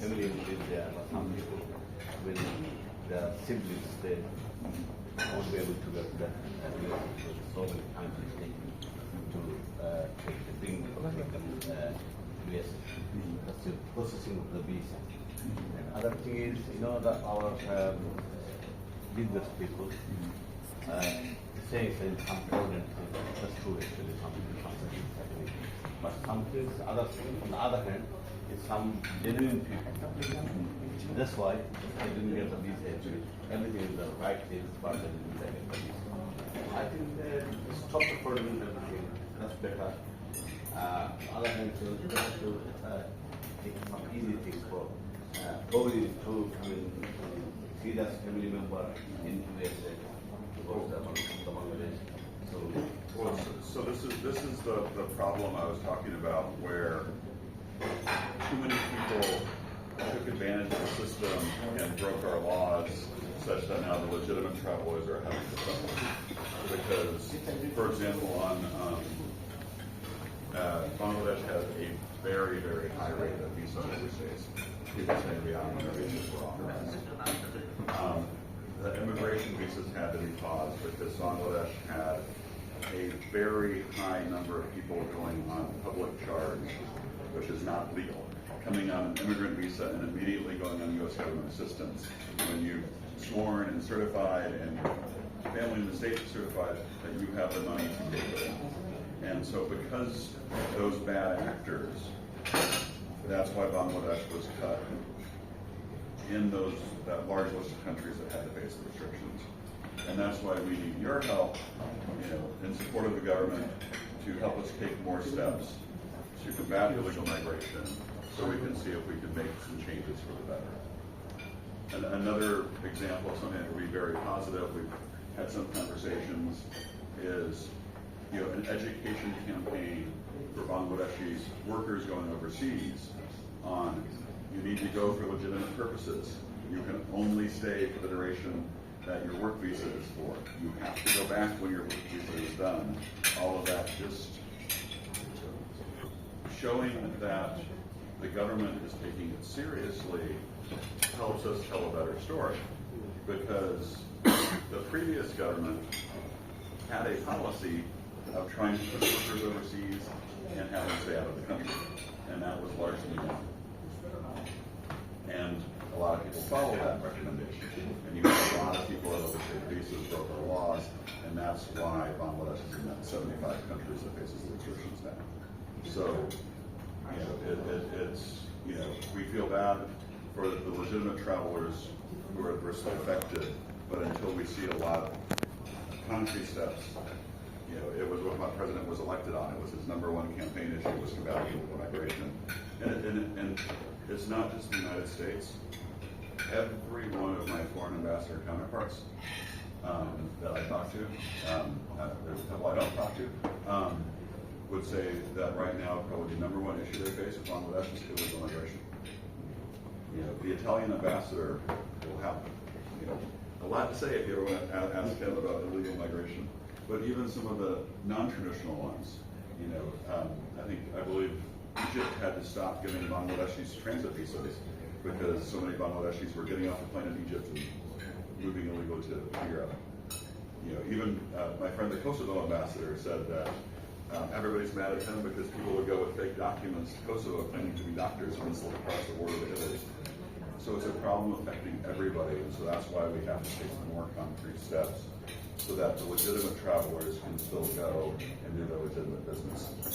family is there, but some people, when their siblings, they won't be able to get that. So many times it's taken to bring them US. That's the processing of the visa. And other thing is, that our business people say some problem. That's true actually. Something is happening. But some things, other things, on the other hand, is some genuine people. That's why I didn't get the visa actually. Everything is the right things, but I didn't get the visa. I think stop the burden everything. That's better. Other hand, so you have to take some easy things for probably to see that family member in USA to go to the Bangladesh. So this is the problem I was talking about, where too many people took advantage of the system and broke our laws, such that now the legitimate travelers are having to suffer. Because, for example, Bangladesh has a very, very high rate of visa overstays. People say beyond their visas were authorized. The immigration visas had to be paused because Bangladesh had a very high number of people going on public charge, which is not legal, coming on an immigrant visa and immediately going on U.S. government assistance. When you've sworn and certified and your family in the state certified that you have the money to take it. And so because those bad actors, that's why Bangladesh was cut in that large list of countries that had to face the restrictions. And that's why we need your help, in support of the government, to help us take more steps to combat illegal migration, so we can see if we can make some changes for the better. And another example of something that will be very positive, we've had some conversations, is an education campaign for Bangladeshi workers going overseas on you need to go for legitimate purposes. You can only stay for the duration that your work visa is for. You have to go back when your work visa is done. All of that just showing that the government is taking it seriously helps us tell a better story. Because the previous government had a policy of trying to push workers overseas and have them stay out of the country. And that was largely wrong. And a lot of people followed that recommendation. And you have a lot of people that overstayed visas, broke our laws, and that's why Bangladesh is in that 75 countries that faces the restrictions now. So, we feel bad for the legitimate travelers who are adversely affected, but until we see a lot of concrete steps, it was what my president was elected on. It was his number one campaign issue was combating illegal migration. And it's not just the United States. Every one of my foreign ambassador counterparts that I talk to, there's a couple I don't talk to, would say that right now probably the number one issue they face with Bangladesh is illegal migration. The Italian ambassador will have a lot to say if you ever want to ask him about illegal migration. But even some of the non-traditional ones, I believe Egypt had to stop giving Bangladeshis transit visas because so many Bangladeshis were getting off the plane in Egypt and moving illegally to Europe. Even my friend, the Kosovo ambassador, said that everybody's mad at him because people would go with fake documents to Kosovo claiming to be doctors and slip across the border to Italy. So it's a problem affecting everybody, and so that's why we have to take some more concrete steps so that the legitimate travelers can still go and do their legitimate business.